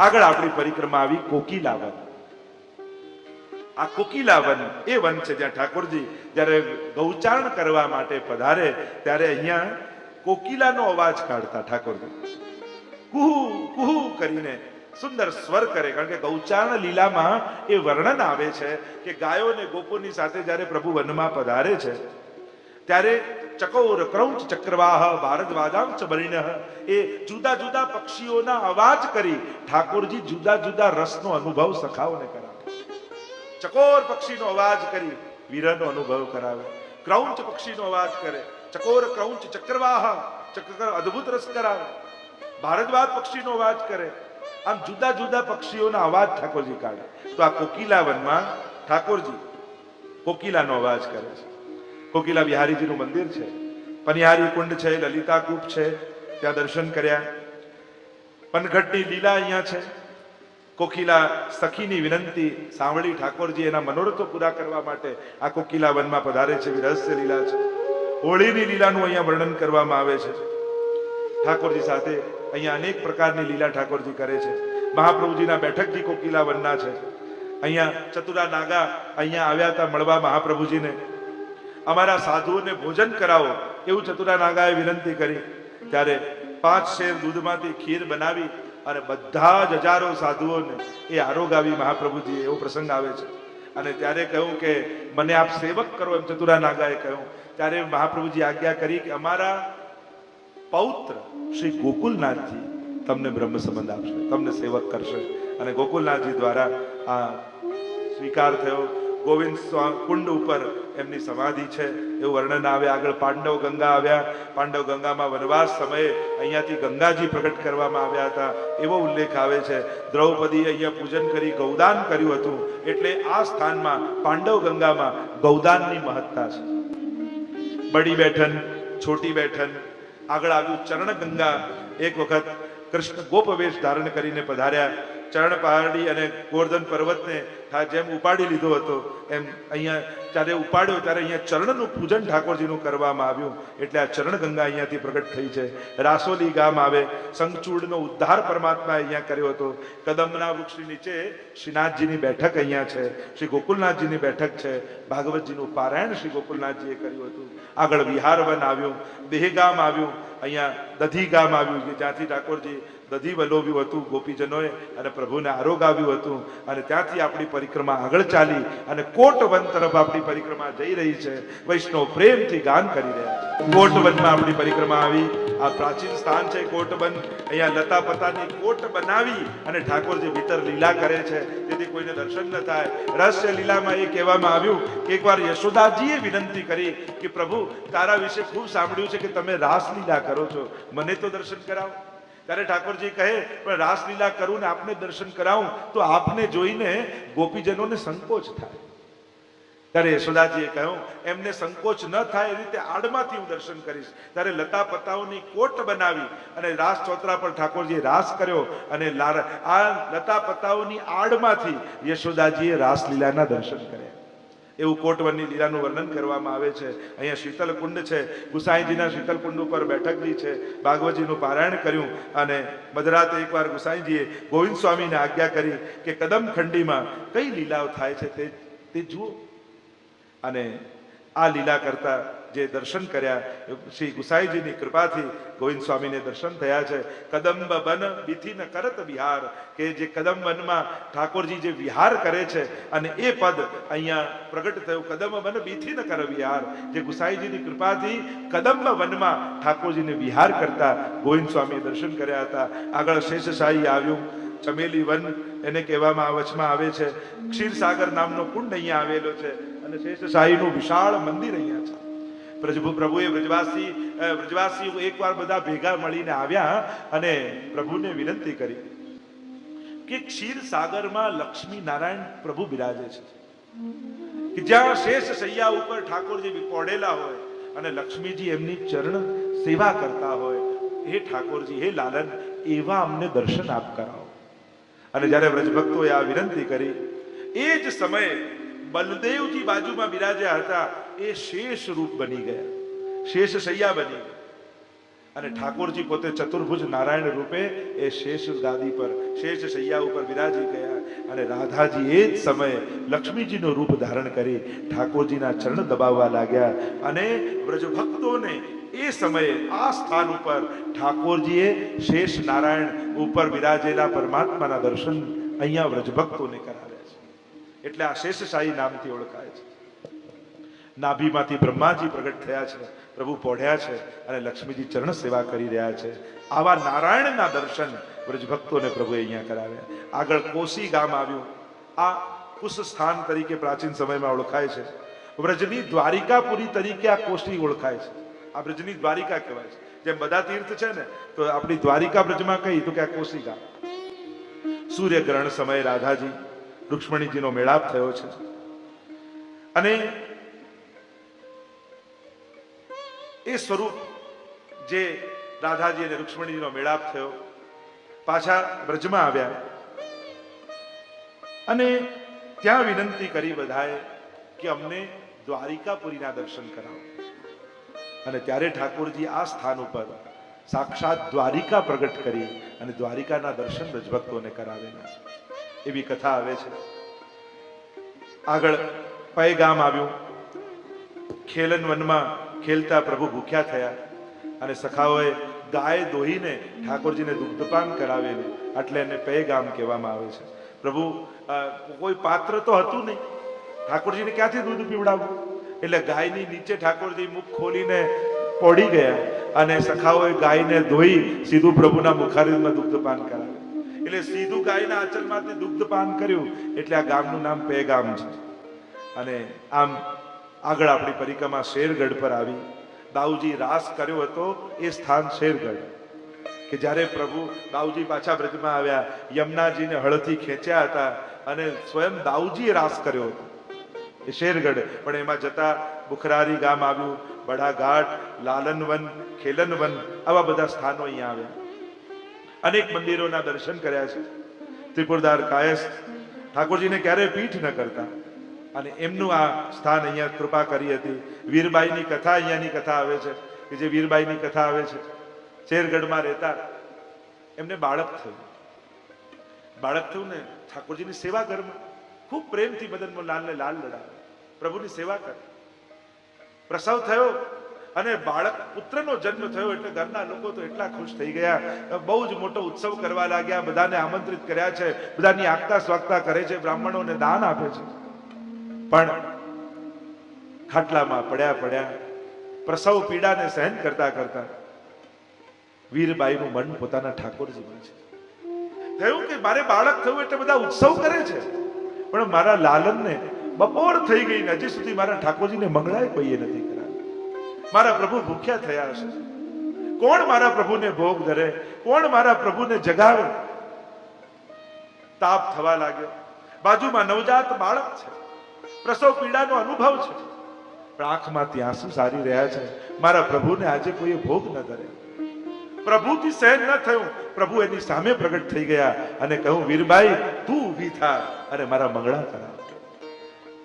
આગળ આપણી પરિક્રમા આવી કોકિલા વન. આ કોકિલા વન એ વન છે જ્યાં ઠાકોરજી જ્યારે ગૌચારણ કરવા માટે પધારે ત્યારે અહીંયા કોકિલાનો અવાજ કાઢતા ઠાકોરજી કુહુ કુહુ કરીને સુંદર સ્વર કરે. કારણ કે ગૌચારણ લીલામાં એ વર્ણન આવે છે કે ગાયો અને ગોપોની સાથે જ્યારે પ્રભુ વનમાં પધારે છે ત્યારે ચકોર ક્રૌંચ ચક્રવાહ ભારદ્વાજાંચ બલિનઃ એ જુદા જુદા પક્ષીઓના અવાજ કરી ઠાકોરજી જુદા જુદા રસનો અનુભવ સખાઓને કરાવે. ચકોર પક્ષીનો અવાજ કરી વીરનો અનુભવ કરાવે, ક્રૌંચ પક્ષીનો અવાજ કરે, ચકોર ક્રૌંચ ચક્રવાહ અદ્ભુત રસ કરાવે, ભારદ્વાજ પક્ષીનો અવાજ કરે. આમ જુદા જુદા પક્ષીઓના અવાજ ઠાકોરજી કાઢે. તો આ કોકિલા વનમાં ઠાકોરજી કોકિલાનો અવાજ કરે છે. કોકિલા બિહારીજીનું મંદિર છે, પનિહારી કુંડ છે, લલિતા કૂપ છે, ત્યાં દર્શન કર્યા. પનઘટની લીલા અહીંયા છે. કોકિલા સખીની વિનંતી સાંભળી ઠાકોરજી એના મનોરથો પૂરા કરવા માટે આ કોકિલા વનમાં પધારે છે. રહસ્ય લીલા છે. હોળીની લીલાનું અહીંયા વર્ણન કરવામાં આવે છે. ઠાકોરજી સાથે અહીંયા અનેક પ્રકારની લીલા ઠાકોરજી કરે છે. મહાપ્રભુજીના બેઠકજી કોકિલા વનના છે. અહીંયા ચતુરા નાગા અહીંયા આવ્યા હતા મળવા મહાપ્રભુજીને. અમારા સાધુઓને ભોજન કરાવો એવું ચતુરા નાગાએ વિનંતી કરી. ત્યારે 5 શેર દૂધમાંથી ખીર બનાવી અને બધા જ હજારો સાધુઓને એ આરોગાવી મહાપ્રભુજી એવો પ્રસંગ આવે છે. અને ત્યારે કહ્યું કે મને આપ સેવક કરો એમ ચતુરા નાગાએ કહ્યું. ત્યારે મહાપ્રભુજી આજ્ઞા કરી કે અમારા પૌત્ર શ્રી ગોકુલનાથજી તમને બ્રહ્મ સંબંધ આપશે, તમને સેવક કરશે. અને ગોકુલનાથજી દ્વારા આ સ્વીકાર થયો. ગોવિંદ કુંડ ઉપર એમની સમાધિ છે એવું વર્ણન આવે. આગળ પાંડવ ગંગા આવ્યા. પાંડવ ગંગામાં વનવાસ સમયે અહીંયાથી ગંગાજી પ્રગટ કરવામાં આવ્યા હતા એવો ઉલ્લેખ આવે છે. દ્રૌપદીએ અહીંયા પૂજન કરી ગૌદાન કર્યું હતું. એટલે આ સ્થાનમાં પાંડવ ગંગામાં ગૌદાનની મહત્તા છે. બડી બેઠન, છોટી બેઠન, આગળ આવ્યું ચરણ ગંગા. એક વખત કૃષ્ણ ગોપવેશ ધારણ કરીને પધાર્યા. ચરણ પહાડી અને ગોવર્ધન પર્વતને જેમ ઉપાડી લીધો હતો એમ અહીંયા જ્યારે ઉપાડ્યો ત્યારે અહીંયા ચરણનું પૂજન ઠાકોરજીનું કરવામાં આવ્યું. એટલે આ ચરણ ગંગા અહીંયાથી પ્રગટ થઈ છે. રાસોલી ગામ આવે. શંખચૂડનો ઉદ્ધાર પરમાત્મા અહીંયા કર્યો હતો. કદમના વૃક્ષની નીચે શ્રીનાથજીની બેઠક અહીંયા છે. શ્રી ગોકુલનાથજીની બેઠક છે. ભાગવતજીનું પારાયણ શ્રી ગોકુલનાથજીએ કર્યું હતું. આગળ વિહારવન આવ્યું. દેહગામ આવ્યું. અહીંયા દધી ગામ આવ્યું કે જ્યાંથી ઠાકોરજી દધી વલોવ્યું હતું ગોપીજનોએ અને પ્રભુને આરોગાવ્યું હતું. અને ત્યાંથી આપણી પરિક્રમા આગળ ચાલી અને કોટવન તરફ આપણી પરિક્રમા જઈ રહી છે. વૈષ્ણવ પ્રેમથી ગાન કરી રહ્યા છે. કોટવનમાં આપણી પરિક્રમા આવી. આ પ્રાચીન સ્થાન છે કોટવન. અહીંયા લતા પતાની કોટ બનાવી અને ઠાકોરજી ભીતર લીલા કરે છે જેથી કોઈને દર્શન ન થાય. રહસ્ય લીલામાં એ કહેવામાં આવ્યું કે એકવાર યશોદાજીએ વિનંતી કરી કે પ્રભુ તારા વિશે ખૂબ સાંભળ્યું છે કે તમે રાસલીલા કરો છો, મને તો દર્શન કરાવો. ત્યારે ઠાકોરજી કહે પણ રાસલીલા કરું ને આપને દર્શન કરાવું તો આપને જોઈને ગોપીજનોને સંકોચ થાય. ત્યારે યશોદાજીએ કહ્યું એમને સંકોચ ન થાય એ રીતે આડમાંથી હું દર્શન કરીશ. ત્યારે લતા પતાઓની કોટ બનાવી અને રાસ ચોતરા પર ઠાકોરજીએ રાસ કર્યો અને આ લતા પતાઓની આડમાંથી યશોદાજીએ રાસલીલાના દર્શન કર્યા. એવું કોટવનની લીલાનું વર્ણન કરવામાં આવે છે. અહીંયા શીતલકુંડ છે. ગુસાઈજીના શીતલકુંડ ઉપર બેઠકજી છે. ભાગવતજીનું પારાયણ કર્યું અને મધરાતે એકવાર ગુસાઈજીએ ગોવિંદ સ્વામીને આજ્ઞા કરી કે કદમખંડીમાં કઈ લીલાઓ થાય છે તે જુઓ. અને આ લીલા કરતા જે દર્શન કર્યા શ્રી ગુસાઈજીની કૃપાથી ગોવિંદ સ્વામીને દર્શન થયા છે. કદંબ બન બીથી ન કરત વિહાર કે જે કદમ વનમાં ઠાકોરજી જે વિહાર કરે છે અને એ પદ અહીંયા પ્રગટ થયું. કદમ વન બીથી ન કર વિહાર. જે ગુસાઈજીની કૃપાથી કદંબ વનમાં ઠાકોરજીને વિહાર કરતા ગોવિંદ સ્વામીએ દર્શન કર્યા હતા. આગળ શેષશાહી આવ્યું. ચમેલી વન એને કહેવામાં વચમાં આવે છે. ક્ષીરસાગર નામનો કુંડ અહીંયા આવેલો છે અને શેષશાહીનું વિશાળ મંદિર અહીંયા છે. પ્રભુએ વ્રજવાસીઓ એકવાર બધા ભેગા મળીને આવ્યા અને પ્રભુને વિનંતી કરી કે ક્ષીરસાગરમાં લક્ષ્મી નારાયણ પ્રભુ બિરાજે છે કે જ્યાં શેષ શૈયા ઉપર ઠાકોરજી પડેલા હોય અને લક્ષ્મીજી એમની ચરણ સેવા કરતા હોય. હે ઠાકોરજી, હે લાલન, એવા અમને દર્શન આપ કરાવો. અને જ્યારે વ્રજભક્તોએ આ વિનંતી કરી એ જ સમયે બલદેવજી બાજુમાં બિરાજ્યા હતા. એ શેષ રૂપ બની ગયા, શેષ શૈયા બની ગયા. અને ઠાકોરજી પોતે ચતુર્ભુજ નારાયણ રૂપે એ શેષ ગાદી પર શેષ શૈયા ઉપર વિરાજી ગયા અને રાધાજી એ જ સમયે લક્ષ્મીજીનું રૂપ ધારણ કરી ઠાકોરજીના ચરણ દબાવવા લાગ્યા અને વ્રજભક્તોને એ સમયે આ સ્થાન ઉપર ઠાકોરજીએ શેષ નારાયણ ઉપર વિરાજેલા પરમાત્માના દર્શન અહીંયા વ્રજભક્તોને કરાવ્યા છે એટલે આ શેષશાહી નામથી ઓળખાય છે. નાભીમાંથી બ્રહ્માજી પ્રગટ થયા છે, પ્રભુ પોઢ્યા છે અને લક્ષ્મીજી ચરણ સેવા કરી રહ્યા છે. આવા નારાયણના દર્શન વ્રજભક્તોને પ્રભુએ અહીંયા કરાવ્યા. આગળ કોસી ગામ આવ્યું. આ કુશ સ્થાન તરીકે પ્રાચીન સમયમાં ઓળખાય છે. વ્રજની દ્વારિકાપુરી તરીકે આ કોસી ઓળખાય છે. આ બ્રજની દ્વારિકા કહેવાય છે. જેમ બધા તીર્થ છે ને તો આપણી દ્વારિકા બ્રજમાં કઈ તો કે આ કોસી ગામ. સૂર્યગ્રહણ સમયે રાધાજી રૂક્ષ્મણીજીનો મેળાપ થયો છે અને એ સ્વરૂપ જે રાધાજી અને રૂક્ષ્મણીજીનો મેળાપ થયો, પાછા બ્રજમાં આવ્યા અને ત્યાં વિનંતી કરી બધાએ કે અમને દ્વારિકાપુરીના દર્શન કરાવો. અને ત્યારે ઠાકોરજી આ સ્થાન ઉપર સાક્ષાત દ્વારિકા પ્રગટ કરી અને દ્વારિકાના દર્શન રજભક્તોને કરાવેલા એવી કથા આવે છે. આગળ પય ગામ આવ્યું. ખેલન વનમાં ખેલતા પ્રભુ ભૂખ્યા થયા અને સખાઓએ ગાય દોહીને ઠાકોરજીને દુગ્ધપાન કરાવેલું, એટલે એને પય ગામ કહેવામાં આવે છે. પ્રભુ કોઈ પાત્ર તો હતું નહીં, ઠાકોરજીને ક્યાંથી દૂધ પીવડાવવું, એટલે ગાયની નીચે ઠાકોરજી મુખ ખોલીને પડી ગયા અને સખાઓએ ગાયને ધોઈ સીધું પ્રભુના મુખારવિંદમાં દુગ્ધપાન કરાવ્યું. એટલે સીધું ગાયના આંચલમાંથી દુગ્ધપાન કર્યું એટલે આ ગામનું નામ પે ગામ છે. અને આમ આગળ આપણી પરિક્રમા શેરગઢ પર આવી. દાઉજી રાસ કર્યો હતો એ સ્થાન શેરગઢ કે જ્યારે પ્રભુ દાઉજી પાછા બ્રજમાં આવ્યા, યમુનાજીને હળથી ખેંચ્યા હતા અને સ્વયં દાઉજીએ રાસ કર્યો હતો એ શેરગઢ. પણ એમાં જતા બુખરારી ગામ આવ્યું, બડાઘાટ, લાલનવન, ખેલનવન, આવા બધા સ્થાનો અહીંયા આવ્યા. અનેક મંદિરોના દર્શન કર્યા છે. ત્રિપુરદાર કાયસ્થ ઠાકોરજીને ક્યારેય પીઠ ન કરતા અને એમનું આ સ્થાન અહીંયા કૃપા કરી હતી. વીરબાઈની કથા અહીંયાની કથા આવે છે કે જે વીરબાઈની કથા આવે છે, શેરગઢમાં રહેતા એમને બાળક થયું. બાળક થયું ને ઠાકોરજીની સેવા ઘરમાં ખૂબ પ્રેમથી મદન લાલને લાલ લડાવે, પ્રભુની સેવા કરે. પ્રસવ થયો અને બાળક પુત્રનો જન્મ થયો એટલે ઘરના લોકો તો એટલા ખુશ થઈ ગયા, બહુ જ મોટો ઉત્સવ કરવા લાગ્યા, બધાને આમંત્રિત કર્યા છે, બધાની આગતા સ્વાગતા કરે છે, બ્રાહ્મણોને દાન આપે છે. પણ ખાટલામાં પડ્યા પ્રસવ પીડાને સહન કરતા કરતા વીરબાઈનું મન પોતાના ઠાકોરજીમાં છે. થયું કે મારે બાળક થયું એટલે બધા ઉત્સવ કરે છે, પણ મારા લાલનને બપોર થઈ ગઈ ને હજી સુધી મારા ઠાકોરજીને મંગળાય કોઈએ નથી કરાવી. મારા પ્રભુ ભૂખ્યા થયા હશે, કોણ મારા પ્રભુને ભોગ ધરે, કોણ મારા પ્રભુને જગાવે? તાપ થવા લાગ્યો. બાજુમાં નવજાત બાળક છે, પ્રસવ પીડાનો અનુભવ છે, પણ આંખમાંથી આંસુ સારી રહ્યા છે. મારા પ્રભુને આજે કોઈએ ભોગ ન ધરે. પ્રભુથી સહન ન થયું. પ્રભુ એની સામે પ્રગટ થઈ ગયા અને કહ્યું, વીરબાઈ તું ઊભી થા અને મારા મંગળા કરાવ.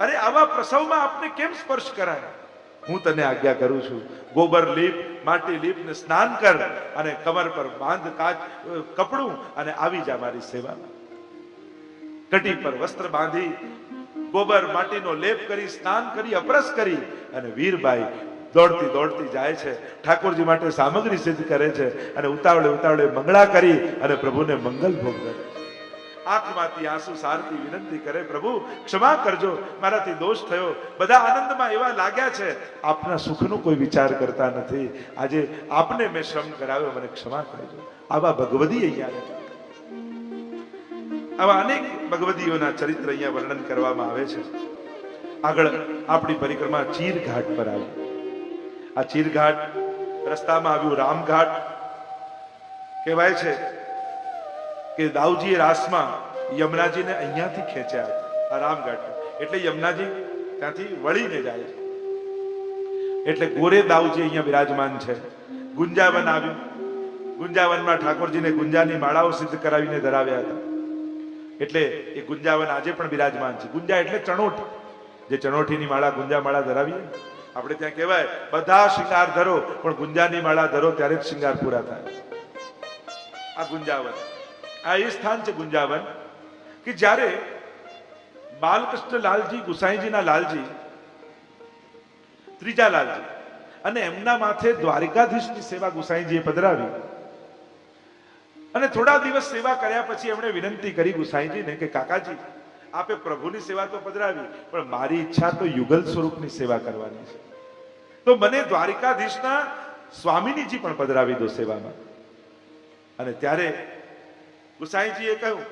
અરે આવા પ્રસવમાં આપને કેમ સ્પર્શ કરાય? હું તને આજ્ઞા કરું છું, ગોબર લીપ, માટી લીપ ને સ્નાન કર અને કમર પર બાંધ કાચ કપડું અને આવી જા મારી સેવામાં. કટી પર વસ્ત્ર બાંધી ગોબર માટીનો લેપ કરી સ્નાન કરી અપરસ કરી અને વીરબાઈ દોડતી દોડતી જાય છે, ઠાકોરજી માટે સામગ્રી સિદ્ધ કરે છે અને ઉતાવળે મંગળા કરી અને પ્રભુને મંગલ ભોગ કરે છે. આંખમાંથી આંસુ સારતી વિનંતી કરે, પ્રભુ ક્ષમા કરજો, મારાથી દોષ થયો. બધા આનંદમાં એવા લાગ્યા છે, આપના સુખનો કોઈ વિચાર કરતા નથી. આજે આપને મેં શ્રમ કરાવ્યો, મને ક્ષમા કરજો. આવા ભગવદી અહીંયા રહેતા. આવા અનેક ભગવદીઓના ચરિત્ર અહીંયા વર્ણન કરવામાં આવે છે. આગળ આપણી પરિક્રમા ચીરઘાટ પર આવી. આ ચીરઘાટ રસ્તામાં આવ્યું રામઘાટ. કહેવાય છે કે દાઉજીએ રાસમાં યમુનાજીને અહીંયાથી ખેંચ્યા હતા આ રામઘાટ, એટલે યમુનાજી ત્યાંથી વળીને જાય છે. એટલે ગોરે દાઉજી અહીંયા બિરાજમાન છે. ગુંજાવન આવ્યું. ગુંજાવનમાં ઠાકોરજીને ગુંજાની માળાઓ સિદ્ધ કરાવીને ધરાવ્યા હતા, એટલે એ ગુંજાવન આજે પણ બિરાજમાન છે. ગુંજા એટલે ચણોઠી, જે ચણોઠીની માળા ગુંજા માળા ધરાવીએ, આપણે ત્યાં કહેવાય બધા શિંગાર ધરો પણ ગુંજાની માળા ધરો ત્યારે જ શિંગાર પૂરા થાય. આ ગુંજાવન, આ એ સ્થાન છે ગુંજાવન કે જ્યારે બાલકૃષ્ણ લાલજી, ગુસાઈજીના લાલજી, ત્રીજા લાલજી, અને એમના માથે દ્વારિકાધીશની સેવા ગુસાઈજીએ પધરાવી અને થોડા દિવસ સેવા કર્યા પછી એમણે વિનંતી કરી ગુસાઈજીને કે કાકાજી, આપે પ્રભુની સેવા તો પધરાવી, પણ મારી ઈચ્છા તો યુગલ સ્વરૂપની સેવા કરવાની છે, તો મને દ્વારિકાધીશના સ્વામીનીજી પણ પધરાવી દો સેવામાં. અને ત્યારે ગુસાઈજીએ કહ્યું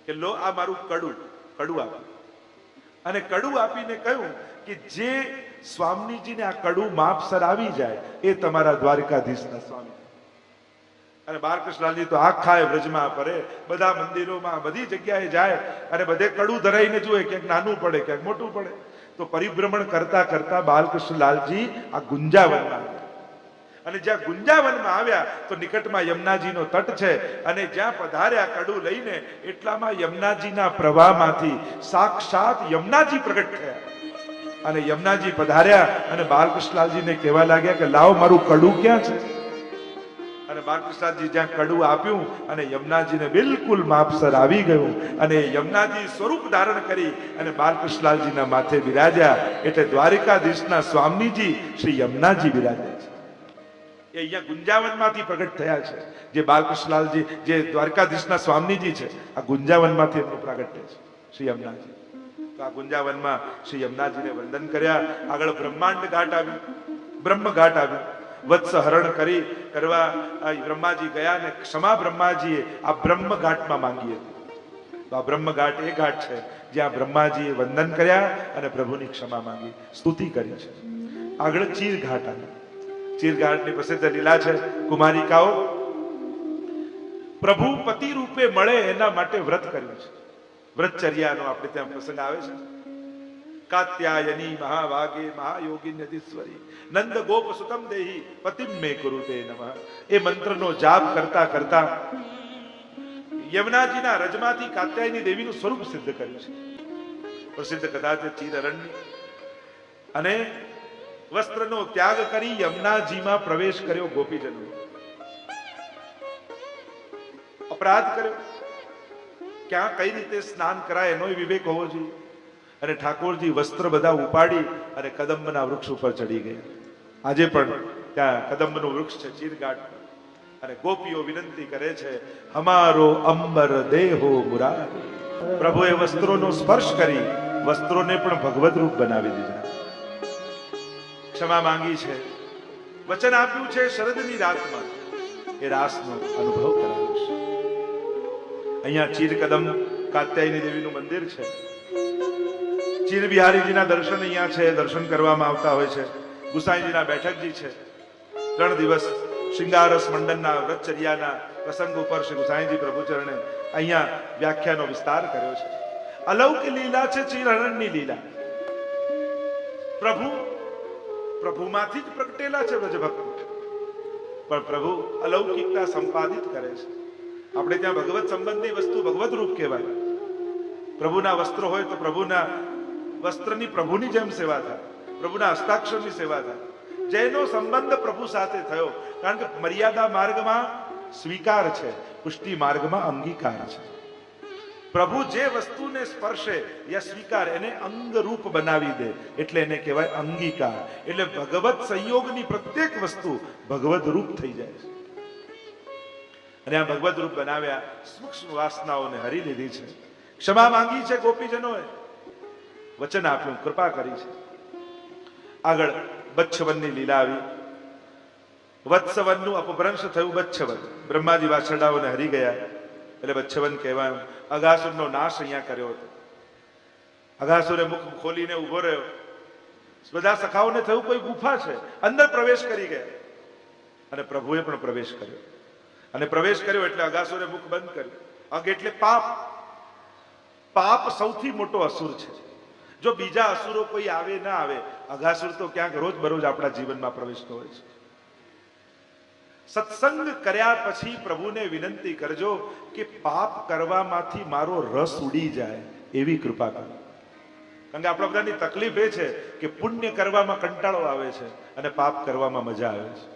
કે લો આ મારું કડું આપ્યું, અને કડું આપીને કહ્યું કે જે સ્વામીજીને આ કડું માપસર આવી જાય એ તમારા દ્વારિકાધીશના સ્વામી. અને બાલકૃષ્ણલાલજી તો આખા વ્રજમાં ફરે, બધા મંદિરોમાં, બધી જગ્યાએ જાય અને બધે કડું ધરાઈને જુએ, ક્યાંક નાનું પડે ક્યાંક મોટું પડે. તો પરિભ્રમણ કરતા કરતા બાલકૃષ્ણલાલજી આ ગુંજાવનમાં આવ્યા. અને જ્યાં ગુંજાવનમાં આવ્યા તો નિકટમાં યમુનાજીનો તટ છે, અને જ્યાં પધાર્યા કડું લઈને એટલામાં યમુનાજીના પ્રવાહમાંથી સાક્ષાત યમુનાજી પ્રગટ થયા. અને યમુનાજી પધાર્યા અને બાલકૃષ્ણલાલજીને કહેવા લાગ્યા કે લાવો મારું કડું ક્યાં છે. અને બાલકૃષ્ણજી જ્યાં કડું આપ્યું અને યમુનાજીને બિલકુલ માપસર આવી ગયું, અને યમુનાજી સ્વરૂપ ધારણ કરી અને બાલકૃષ્ણલાલજીના માથે બિરાજ્યા. એટલે દ્વારિકાધીશના સ્વામીજી શ્રી યમુનાજી બિરાજ્યા છે. એ અહીંયા ગુંજાવનમાંથી પ્રગટ થયા છે. જે બાલકૃષ્ણલાલજી, જે દ્વારકાધીશના સ્વામીજી છે, આ ગુંજાવનમાંથી એમનું પ્રાગટ્ય છે શ્રી યમુનાજી. તો આ ગુંજાવનમાં શ્રી યમુનાજીને વંદન કર્યા. આગળ બ્રહ્માંડ ઘાટ આવ્યું, બ્રહ્મ ઘાટ આવ્યું. વત્સ હરણ કરવા બ્રહ્માજી ગયા ને ક્ષમા બ્રહ્માજીએ આ બ્રહ્મ ઘાટમાં માંગી હતી. તો આ બ્રહ્મ ઘાટ એ ઘાટ છે જ્યાં બ્રહ્માજીએ વંદન કર્યા અને પ્રભુની ક્ષમા માંગી, સ્તુતિ કરી છે. આગળ ચીર ઘાટ આવ્યું. ચીરઘાટની પ્રસિદ્ધ લીલા છે. કુમારિકાઓ પ્રભુ પતિ રૂપે મળે એના માટે વ્રત કર્યું છે. વ્રતચર્યાનો આપણે ત્યાં પ્રસંગ આવે છે. કાત્યાયની મહાભાગે મહાયોગી નદીશ્વરી નંદ ગોપ સુતમ દેહી પતિમ મે કુરુતે નમઃ. એ મંત્રનો જાપ કરતા કરતા યમુનાજીના રજમાંથી કાત્યાયની દેવીનું સ્વરૂપ સિદ્ધ કર્યું છે. પ્રસિદ્ધ કથા છે ચીર અરણ્ય. અને વસ્ત્રનો ત્યાગ કરી યમુનાજીમાં પ્રવેશ કર્યો. ગોપીજનો અપરાધ કર્યો, ક્યાં કઈ રીતે સ્નાન કરાય એનો વિવેક હોવો જોઈએ. અને ઠાકોરજી વસ્ત્ર બધા ઉપાડી અને કદંબના વૃક્ષ ઉપર ચડી ગયા. આજે પણ ત્યાં કદંબનું વૃક્ષ છે ચીરઘાટ. અને ગોપીઓ વિનંતી કરે છે, હમારો અંબર દેહો મુરાર. પ્રભુએ વસ્ત્રોનો સ્પર્શ કરી વસ્ત્રોને પણ ભગવદ રૂપ બનાવી દીધા. ક્ષમા માંગી છે, વચન આપ્યું છે શરદની રાતમાં એ રાસનો અનુભવ કરાવ્યો છે. અહીંયા ચીર કદમ કાત્યાયની દેવીનું મંદિર છે. ચીર બિહારીજીના દર્શન અહીંયા છે, દર્શન કરવામાં આવતા હોય છે. ગુસાઈજીના બેઠકજી છે. 3 દિવસ શિંગારસ મંડનના વ્રતચર્યાના પ્રસંગ ઉપર શ્રી ગુસાઈજી પ્રભુચરણે અહીંયા વ્યાખ્યાનો વિસ્તાર કર્યો છે. અલૌકિક લીલા છે ચીરહરણની લીલા. પ્રભુમાંથી જ પ્રગટેલા છે વ્રજભક્તો, પણ પ્રભુ અલૌકિકતા સંપાદિત કરે છે. આપણે ત્યાં ભગવત સંબંધી વસ્તુ ભગવત રૂપ કહેવાય. પ્રભુના વસ્ત્રો હોય તો પ્રભુના વસ્ત્રની પ્રભુની જેમ સેવા થાય, પ્રભુના હસ્તાક્ષરની સેવા થાય. જેનો સંબંધ પ્રભુ સાથે થયો, કારણ કે મર્યાદા માર્ગમાં સ્વીકાર છે, પુષ્ટિ માર્ગમાં અંગીકાર છે. પ્રભુ જે વસ્તુને સ્પર્શે યા સ્વીકાર એને અંગરૂપ બનાવી દે એટલે એને કહેવાય અંગીકાર. એટલે ભગવત સંયોગની પ્રત્યેક વસ્તુ ભગવદ રૂપ થઈ જાય છે. અને આ ભગવદ રૂપ બનાવ્યા, સૂક્ષ્મ વાસનાઓને હરી લીધી છે. ક્ષમા માંગી છે ગોપીજનોએ, વચન આપ્યું, કૃપા કરી છે. આગળ બચ્છવનની લીલા આવી. વત્સવનનું અપભ્રંશ થયું. બચ્છવન બ્રહ્માજી વાછરડાઓને હરી ગયા એટલે બચ્છવન કહેવાયું. અઘાસુરનો નાશ અહીંયા કર્યો હતો. અઘાસુરે મુખ ખોલીને ઉભો રહ્યો. બધા સખાઓને થયું કોઈ ગુફા છે, અંદર પ્રવેશ કરી ગયા. અને પ્રભુએ પણ પ્રવેશ કર્યો. અને પ્રવેશ કર્યો એટલે અઘાસુરે મુખ બંધ કર્યું. અગ એટલે પાપ. પાપ સૌથી મોટો અસુર છે. જો બીજા અસુરો કોઈ આવે ના આવે, અઘાસુર તો ક્યાંક રોજ બરોજ આપણા જીવનમાં પ્રવેશતો હોય છે. સત્સંગ કર્યા પછી પ્રભુને વિનંતી કરજો કે પાપ કરવામાંથી મારો રસ ઉડી જાય એવી કૃપા કરો. કારણ કે આપણા બધાની તકલીફ એ છે કે પુણ્ય કરવામાં કંટાળો આવે છે અને પાપ કરવામાં મજા આવે છે.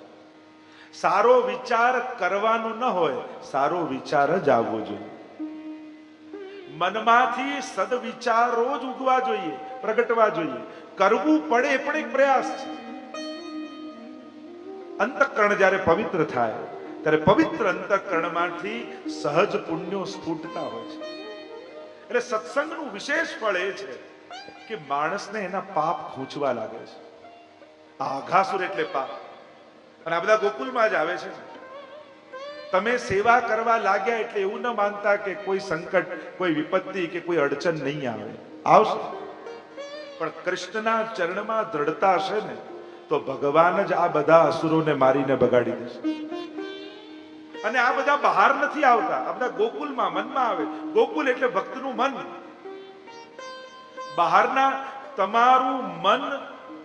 સારો વિચાર કરવાનો ન હોય, સારો વિચાર જ આવવો જોઈએ. મનમાંથી સદવિચારો જ ઉગવા જોઈએ, પ્રગટવા જોઈએ. કરવું પડે એ પણ એક પ્રયાસ છે. અંતઃકરણ જ્યારે પવિત્ર થાય ત્યારે પવિત્ર અંતઃકરણમાંથી સહજ પુણ્યો સ્ફૂટતા હોય છે. એટલે સત્સંગનું વિશેષ ફળ એ છે કે માણસને એના પાપ ખૂંચવા લાગે છે. આઘાસુર એટલે પાપ. અને આ બધા ગોકુલમાં જ આવે છે. તમે સેવા કરવા લાગ્યા એટલે એવું ન માનતા કે કોઈ સંકટ, કોઈ વિપત્તિ કે કોઈ અડચણ નહીં આવે. આવશે, પણ કૃષ્ણના ચરણમાં દ્રઢતા હશે ને તો ભગવાન જ આ બધા અસુરોને મારીને બગાડી દેશે. અને આ બધા બહાર નથી આવતા, આ બધા ગોકુલમાં, મનમાં આવે. ગોકુલ એટલે ભક્તનું મન. બહારના તમારું મન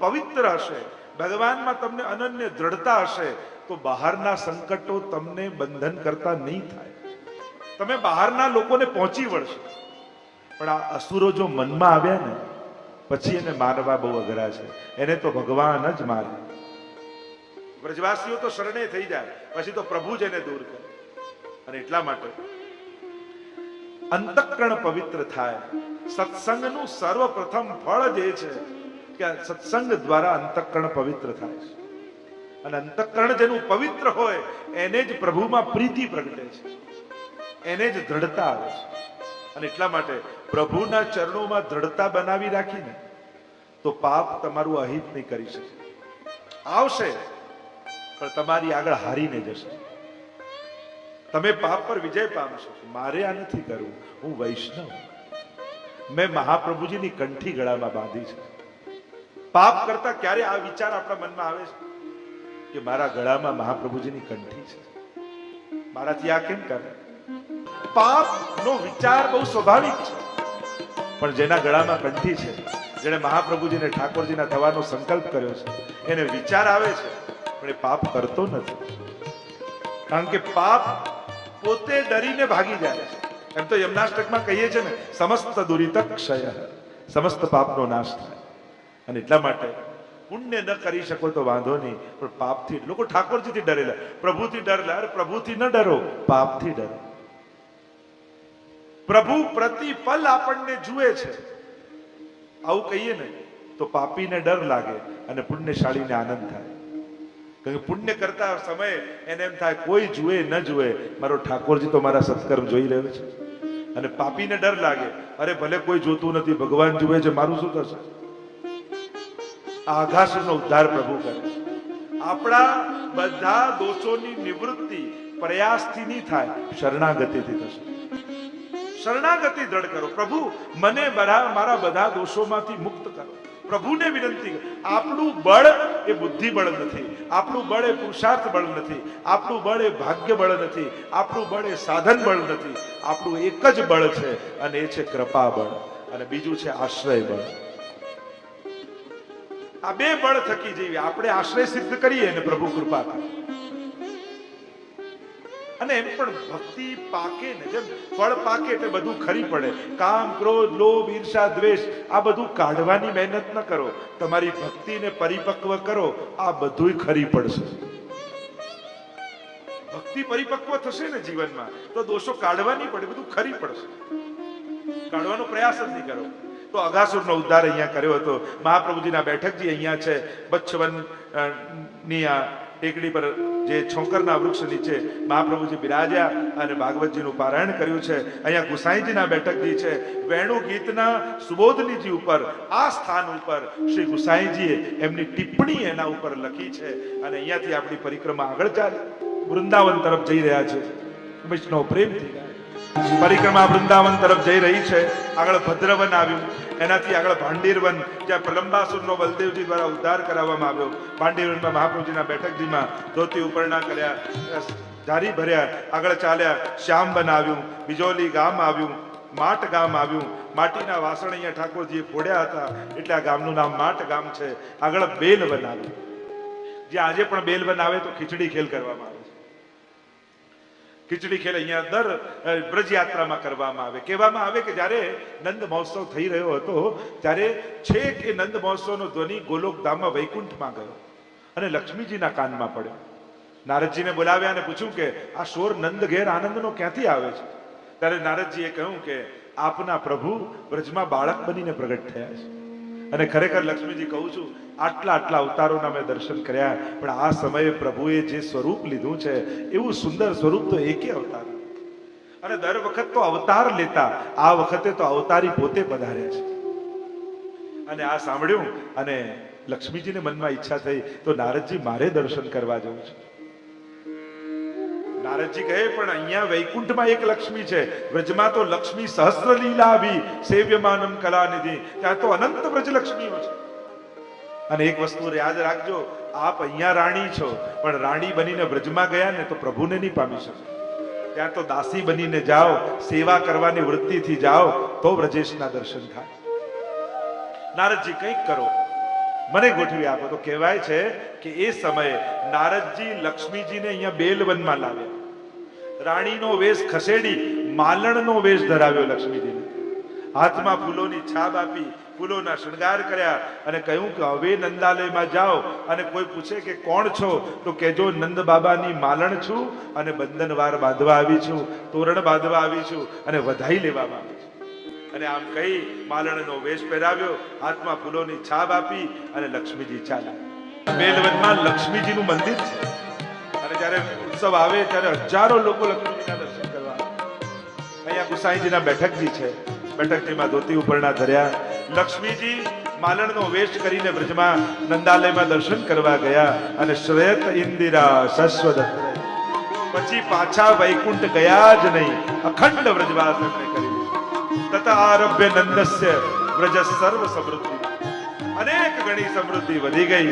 પવિત્ર હશે, ભગવાનમાં તમને અનન્ય દ્રઢતા હશે, તો બહારના સંકટો તમને બંધન કરતા નહીં થાય. તમે બહારના લોકોને પહોંચી વળશો. પણ આ અસુરો જો મનમાં આવ્યા ને પછી એને મારવા બહુ અઘરા છે. એને તો ભગવાન જ મારે. વ્રજવાસીઓ તો શરણે થઈ જાય, પછી તો પ્રભુ જ એને દૂર કરે. અને એટલા માટે અંતઃકરણ પવિત્ર થાય. સત્સંગનું સર્વપ્રથમ ફળ જ એ છે કે સત્સંગ દ્વારા અંતઃકરણ પવિત્ર થાય છે. અને અંતઃકરણ જેનું પવિત્ર હોય એને જ પ્રભુમાં પ્રીતિ પ્રગટે છે, એને જ દ્રઢતા આવે છે. અને એટલા માટે પ્રભુના ચરણોમાં દ્રઢતા બનાવી રાખીને તો પાપ તમારું અહિત નહીં કરી શકે. આવશે પણ તમારી આગળ હારીને જશે. તમે પાપ પર વિજય પામશો. મારે આ નથી કરવું, હું વૈષ્ણવ, મેં મહાપ્રભુજીની કંઠી ગળામાં બાંધી છે. પાપ કરતા ક્યારે આ વિચાર આપણા મનમાં આવે છે કે મારા ગળામાં મહાપ્રભુજીની કંઠી છે, મારાથી આ કેમ કરે? પાપનો વિચાર બહુ સ્વાભાવિક છે, પણ જેના ગળામાં કંઠી છે, જેને મહાપ્રભુજીને ઠાકોરજીના થવાનો સંકલ્પ કર્યો છે, એને વિચાર આવે છે પણ એ પાપ કરતો નથી. કારણ કે પાપ પોતે ડરીને ભાગી જાય છે. એમ તો યમનાષ્ટકમાં કહીએ છે ને, સમસ્ત દુરિત ક્ષય, સમસ્ત પાપનો નાશ થાય. અને એટલા માટે પુણ્ય ન કરી શકો તો વાંધો નહીં, પણ પાપથી. લોકો ઠાકોરજીથી ડરેલા, પ્રભુથી ડરેલા. અરે પ્રભુથી ન ડરો, પાપથી ડરો. પ્રભુ પ્રતિપલ આપણને જુએ છે. આવું કહીએ ને તો પાપીને ડર લાગે અને પુણ્યશાળીને આનંદ થાય. કારણ કે પુણ્ય કરતા સમયે એને એમ થાય કોઈ જુએ ન જુએ, મારો ઠાકોરજી તો મારા સત્કર્મ જોઈ રહ્યો છે. અને પાપીને ડર લાગે, અરે ભલે કોઈ જોતું નથી, ભગવાન જુએ છે, મારું શું થશે? આઘાસુરનો ઉદ્ધાર પ્રભુ કરે. આપણા બધા દોષોની નિવૃત્તિ પ્રયાસથી નહીં થાય, શરણાગતિથી થશે. શરણાગતિ દ્રઢ કરો. પ્રભુ મને મારા બધા દોષોમાંથી મુક્ત કરો. પ્રભુને વિનંતી. આપણું બળ એ બુદ્ધિ બળ નથી, આપણું બળ એ પુરુષાર્થ બળ નથી, આપણું બળ એ ભાગ્ય બળ નથી, આપણું બળ એ સાધન બળ નથી. આપણું એક જ બળ છે અને એ છે કૃપા બળ, અને બીજું છે આશ્રય બળ. આ બે બળ થકી જઈએ આપણે આશ્રય સિદ્ધ કરીએ અને પ્રભુ કૃપા કરે. અને એમ પણ ભક્તિ પાકે ને, જેમ ફળ પાકે એટલે બધું ખરી પડે. કામ, ક્રોધ, લોભ, ઈર્ષા, દ્વેષ આ બધું કાઢવાની મહેનત ન કરો. તમારી ભક્તિને પરિપક્વ કરો, આ બધું ખરી પડશે. ભક્તિ પરિપક્વ થશે ને જીવનમાં તો દોષો કાઢવા નહીં પડે, બધું ખરી પડશે. કાઢવાનો પ્રયાસ જ નહીં કરો. તો અઘાસુરનો ઉદ્ધાર અહીંયા કર્યો હતો. મહાપ્રભુજીના બેઠકજી અહીંયા છે, બચ્છવન ની આ ટેકડી પર જે છોકરના વૃક્ષ નીચે મહાપ્રભુજી બિરાજ્યા અને ભાગવતજીનું પારાયણ કર્યું છે. અહીંયા ગુસાઈજીના બેઠકજી છે. વેણુ ગીતના સુબોધનીજી ઉપર, આ સ્થાન ઉપર શ્રી ગુસાઈજીએ એમની ટિપ્પણી એના ઉપર લખી છે. અને અહીંયાથી આપણી પરિક્રમા આગળ ચાલે, વૃંદાવન તરફ જઈ રહ્યા છે. વૈષ્ણવ પ્રેમથી પરિક્રમા વૃંદાવન તરફ જઈ રહી છે. આગળ ભદ્રવન આવ્યું, એનાથી આગળ ભાંડીરવન, જ્યાં પ્રલંબાસુરનો બલદેવજી દ્વારા ઉદ્ધાર કરાવવામાં આવ્યો. ભાંડીરવનમાં મહાપ્રભુજીના બેઠકજીમાં ધોતી ઉપરણા કર્યા, ધારી ભર્યા, આગળ ચાલ્યા. શ્યામબન આવ્યું, બીજોલી ગામ આવ્યું, માટ ગામ આવ્યું. માટીના વાસણ અહીંયા ઠાકોરજીએ ફોડ્યા હતા એટલે આ ગામનું નામ માટ ગામ છે. આગળ બેલવન આવ્યું, જે આજે પણ બેલવન આવે તો ખીચડી ખેલ કરવામાં આવે છે. ખીચડી ખેલ અહીંયા દર બ્રજયાત્રામાં કરવામાં આવે. કહેવામાં આવે કે જ્યારે નંદ મહોત્સવ થઈ રહ્યો હતો ત્યારે છેક એ નંદ મહોત્સવનો ધ્વનિ ગોલોકધામમાં વૈકુંઠમાં ગયો અને લક્ષ્મીજીના કાનમાં પડ્યો. નારદજીને બોલાવ્યા અને પૂછ્યું કે આ શોર નંદ ઘેર આનંદનો ક્યાંથી આવે છે? ત્યારે નારદજીએ કહ્યું કે આપના પ્રભુ બ્રજમાં બાળક બનીને પ્રગટ થયા છે. અને ખરેખર લક્ષ્મીજી કહું છું, આટલા અવતારોના મેં દર્શન કર્યા, પણ આ સમયે પ્રભુએ જે સ્વરૂપ લીધું છે એવું સુંદર સ્વરૂપ તો એકે અવતાર. અને દર વખત તો અવતાર લેતા, આ વખતે તો અવતારી પોતે પધાર્યા છે. અને આ સાંભળ્યું અને લક્ષ્મીજીને મનમાં ઈચ્છા થઈ તો નારદજી મારે દર્શન કરવા જવું છે. નારદજી કહે પણ અહીંયા વૈકુંઠમાં એક લક્ષ્મી છે, વ્રજમાં તો લક્ષ્મી સહસ્ર લીલાભી સેવ્યમાનમ કલાનિધિ, ત્યાં તો અનંત વ્રજ લક્ષ્મીઓ છે. અને એક વસ્તુ યાદ રાખજો, આપ અહીંયા રાણી છો, પણ રાણી બનીને વ્રજમાં ગયા ને તો પ્રભુને નહીં પામી શકો. ત્યાં તો દાસી બનીને જાઓ, સેવા કરવાની વૃત્તિથી જાઓ તો વ્રજેશના દર્શન થાય. નારદજી કંઈક કરો, મને ગોઠવી આપો. તો કહેવાય છે કે એ સમયે નારદજી લક્ષ્મીજીને અહીંયા બેલવનમાં લાવ્યા, રાણીનો વેશ ખસેડી માલણનો વેશ ધરાવ્યો લક્ષ્મીજીને, હાથમાં ફૂલોની છાપ આપી, ફૂલોના શણગાર કર્યા અને કહ્યું કે હવે નંદાલયમાં જાઓ અને કોઈ પૂછે કે કોણ છો તો કહેજો નંદ બાબાની માલણ છું અને બંધનવાર બાંધવા આવી છું, તોરણ બાંધવા આવી છું અને વધાઈ લેવામાં આવી છું. અને આમ કહી માલણનો વેશ પહેરાવ્યો, હાથમાં ફૂલોની છાપ આપી અને લક્ષ્મીજી ચાલ્યા. બેલવનમાં લક્ષ્મીજીનું મંદિર છે અને જ્યારે ઉત્સવ આવે ત્યારે હજારો લોકો લક્ષ્મીજીના દર્શન કરવા આવે. અહીંયા ગુસાઈજીના બેઠકજી છે, બેઠકજીમાં ધોતી ઉપરના ધર્યા. લક્ષ્મીજી માલણનો વેશ કરીને બ્રજમાં નંદાલયમાં દર્શન કરવા ગયા અને શ્વેત ઇન્દિરા શશ્વદત્ત પછી પાછા વૈકુંઠ ગયા જ નહીં, અખંડ વ્રજવાસ એમણે કરી. તથા આરભ્ય નંદસ્ય વ્રજ સર્વ સમૃદ્ધિ, અનેક ગણી સમૃદ્ધિ વધી ગઈ.